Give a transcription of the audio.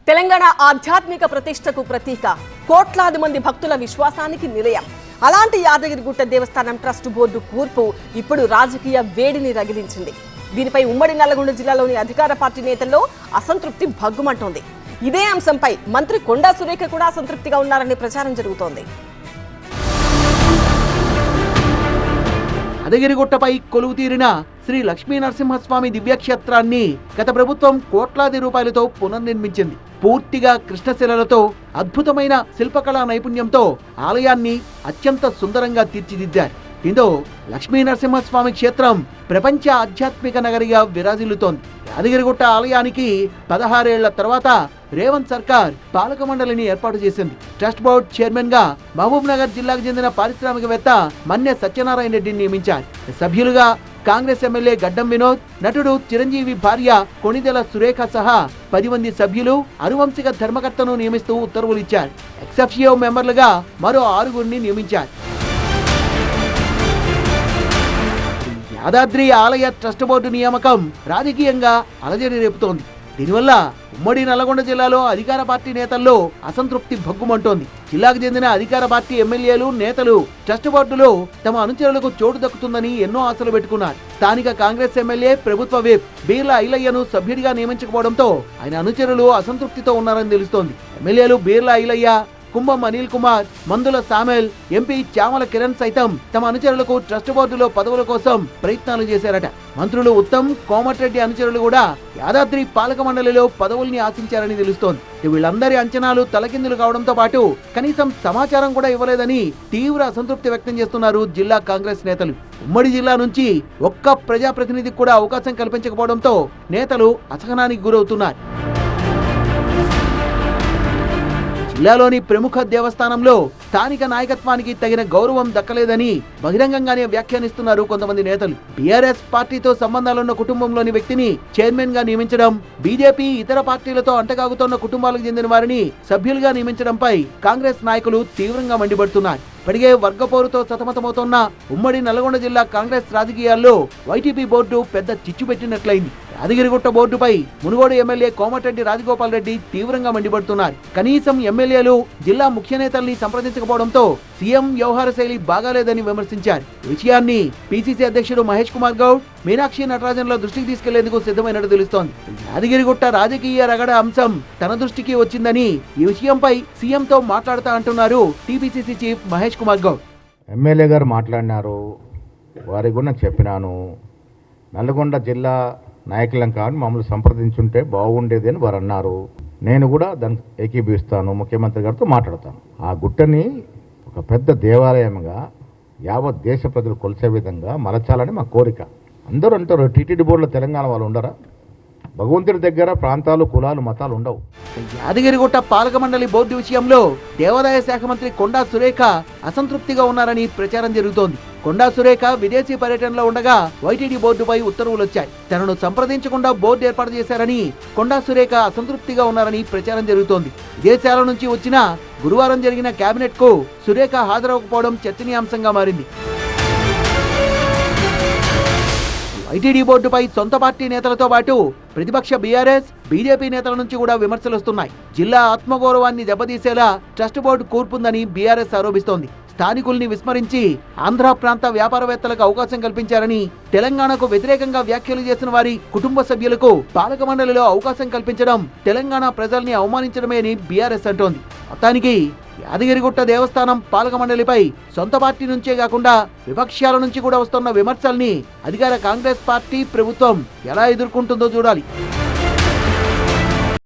తెలంగాణ ఆధ్యాత్మిక ప్రతిష్టకు ప్రతీక, కోట్లాది మంది భక్తుల విశ్వాసానికి నిలయం. అలాంటి యాదగిరిగుట్ట దేవస్థానం ట్రస్ట్ బోర్డు కూర్పు ఇప్పుడు రాజకీయ వేడిని రగిలించింది. దీనిపై ఉమ్మడి నల్లగొండ జిల్లాలోని అధికార పార్టీ నేతల్లో అసంతృప్తి భగ్గుమంటోంది. ఇదే అంశంపై మంత్రి కొండా సురేఖ కూడా అసంతృప్తిగా ఉన్నారని ప్రచారం జరుగుతోంది. యాదగిరిగుట్టపై కొలువు తీరిన శ్రీ లక్ష్మీ నరసింహస్వామి దివ్యక్షేత్రాన్ని గత ప్రభుత్వం కోట్లాది రూపాయలతో పునర్నిర్మించింది. పూర్తిగా కృష్ణశిలలతో అద్భుతమైన శిల్పకళా నైపుణ్యంతో ఆలయాన్ని అత్యంత సుందరంగా తీర్చిదిద్దారు. దీంతో లక్ష్మీ నరసింహస్వామి క్షేత్రం ప్రపంచ ఆధ్యాత్మిక నగరిగా విరాజిల్లుతోంది. యాదగిరిగుట్ట ఆలయానికి 16 ఏళ్ల తర్వాత రేవంత్ సర్కార్ పాలక మండలిని ఏర్పాటు చేసింది. ట్రస్ట్ బోర్డు చైర్మన్ గా మహబూబ్ నగర్ జిల్లాకు చెందిన పారిశ్రామికవేత్త మన్నె సత్యనారాయణ రెడ్డిని నియమించారు. సభ్యులుగా కాంగ్రెస్ ఎమ్మెల్యే గడ్డం వినోద్, నటుడు చిరంజీవి భార్య కొణిదెల సురేఖ సహా 10 మంది సభ్యులు, అనువంశిక ధర్మకర్తను నియమిస్తూ ఉత్తర్వులు ఇచ్చారు. ఎక్సెప్షియో మెంబర్లుగా మరో 6గురిని నియమించారు. యాదాద్రి ఆలయ ట్రస్ట్ బోర్డు నియామకం రాజకీయంగా అలజడి రేపుతోంది. దీనివల్ల ఉమ్మడి నల్లగొండ జిల్లాలో అధికార పార్టీ నేతల్లో అసంతృప్తి భగ్గుమంటోంది. జిల్లాకు చెందిన అధికార పార్టీ ఎమ్మెల్యేలు, నేతలు ట్రస్ట్ బోర్డులో తమ అనుచరులకు చోటు దక్కుతుందని ఎన్నో ఆశలు పెట్టుకున్నారు. స్థానిక కాంగ్రెస్ ఎమ్మెల్యే, ప్రభుత్వ విప్ బీర్ల ఐలయ్యను సభ్యుడిగా నియమించకపోవడంతో ఆయన అనుచరులు అసంతృప్తితో ఉన్నారని తెలుస్తోంది. ఎమ్మెల్యేలు బీర్ల ఐలయ్య, కుంభం అనిల్ కుమార్, మందుల సామెల్, ఎంపీ చామల కిరణ్ సైతం తమ అనుచరులకు ట్రస్ట్ బోర్డులో పదవుల కోసం ప్రయత్నాలు చేశారట. మంత్రులు ఉత్తమ్, కోమటిరెడ్డి అనుచరులు కూడా యాదాద్రి పాలక మండలిలో పదవుల్ని ఆశించారని తెలుస్తోంది. వీళ్ళందరి అంచనాలు తలకిందులు కావడంతో పాటు కనీసం సమాచారం కూడా ఇవ్వలేదని తీవ్ర అసంతృప్తి వ్యక్తం చేస్తున్నారు జిల్లా కాంగ్రెస్ నేతలు. ఉమ్మడి జిల్లా నుంచి ఒక్క ప్రజాప్రతినిధికి కూడా అవకాశం కల్పించకపోవడంతో నేతలు అసహనానికి గురవుతున్నారు. జిల్లాలోని ప్రముఖ దేవస్థానంలో స్థానిక నాయకత్వానికి తగిన గౌరవం దక్కలేదని బహిరంగంగానే వ్యాఖ్యానిస్తున్నారు కొంతమంది నేతలు. బీఆర్ఎస్ పార్టీతో సంబంధాలున్న కుటుంబంలోని వ్యక్తిని చైర్మన్ గా నియమించడం, బీజేపీ ఇతర పార్టీలతో అంటగాగుతున్న కుటుంబాలకు చెందిన వారిని సభ్యులుగా నియమించడంపై కాంగ్రెస్ నాయకులు తీవ్రంగా మండిపడుతున్నారు. ఇప్పటికే వర్గపోరుతో సతమతమవుతున్న ఉమ్మడి నల్గొండ జిల్లా కాంగ్రెస్ రాజకీయాల్లో వైటీపీ బోర్డు పెద్ద చిచ్చు పెట్టినట్లయింది. యాదగిరిగుట్ట బోర్డుపై మునుగోడు ఎమ్మెల్యే కోమటిరెడ్డి రాజగోపాల్ రెడ్డి తీవ్రంగా మండిపడుతున్నారు. కనీసం ఎమ్మెల్యేలు, జిల్లా ముఖ్య నేతల్ని సంప్రదించకపోవడంతో సీఎం వ్యవహార శైలి బాగాలేదని విమర్శించారు. ఈ విషయాన్ని పీసీసీ అధ్యక్షుడు మహేష్ కుమార్ గౌడ్, మీనాక్షి నటరాజన్ల దృష్టికి తీసుకెళ్లేందుకు సిద్ధమైనట్టు తెలుస్తోంది. యాదగిరిగుట్ట రాజకీయ రగడ అంశం తన దృష్టికి వచ్చిందని ఈ విషయంపై సీఎంతో మాట్లాడతా అంటున్నారు TPCC chief Mahesh Kumar Goud. MLA గారు మాట్లాడినారు, వారికి కూడా చెప్పినాను, నల్గొండ జిల్లా నాయకులను కానీ మమ్మల్ని సంప్రదించుంటే బాగుండేది అని వారు అన్నారు. నేను కూడా దాన్ని ఏకీభవిస్తాను, ముఖ్యమంత్రి గారితో మాట్లాడతాను. ఆ గుట్టని ఒక పెద్ద దేవాలయంగా యావత్ దేశ ప్రజలు కొలిసే విధంగా మలచాలని మా కోరిక. అందరూ అంటారు టీటీడీ బోర్డులో తెలంగాణ వాళ్ళు ఉండరా? భగవంతుడి దగ్గర ప్రాంతాలు, కులాలు, మతాలు ఉండవు. యాదగిరిగుట్ట పాలక మండలి బోర్డు విషయంలో దేవాదాయ శాఖ మంత్రి కొండా సురేఖ అసంతృప్తిగా ఉన్నారని ప్రచారం జరుగుతోంది. కొండా సురేఖ విదేశీ పర్యటనలో ఉండగా వైటీడీ బోర్డుపై ఉత్తర్వులు వచ్చాయి. తనను సంప్రదించకుండా బోర్డు ఏర్పాటు చేశారని కొండా సురేఖ అసంతృప్తిగా ఉన్నారని ప్రచారం జరుగుతోంది. విదేశాల నుంచి వచ్చిన గురువారం జరిగిన కేబినెట్ కు సురేఖ హాజరవకపోవడం చర్చనీయాంశంగా మారింది. వైటీడీ బోర్డుపై సొంత పార్టీ నేతలతో పాటు ప్రతిపక్ష బీఆర్ఎస్, బీజేపీ నేతల నుంచి కూడా విమర్శలు వస్తున్నాయి. జిల్లా ఆత్మగౌరవాన్ని దెబ్బతీసేలా ట్రస్ట్ బోర్డు కూర్పుందని బీఆర్ఎస్ ఆరోపిస్తోంది. స్థానికుల్ని విస్మరించి ఆంధ్ర ప్రాంత వ్యాపారవేత్తలకు అవకాశం కల్పించారని, తెలంగాణకు వ్యతిరేకంగా వ్యాఖ్యలు చేసిన వారి కుటుంబ సభ్యులకు పాలక మండలిలో అవకాశం కల్పించడం తెలంగాణ ప్రజల్ని అవమానించడమే అని బీఆర్ఎస్ అంటోంది. మొత్తానికి యాదగిరిగుట్ట దేవస్థానం పాలక మండలిపై సొంత పార్టీ నుంచే కాకుండా విపక్షాల నుంచి కూడా వస్తున్న విమర్శల్ని అధికార కాంగ్రెస్ పార్టీ, ప్రభుత్వం ఎలా ఎదుర్కొంటుందో చూడాలి.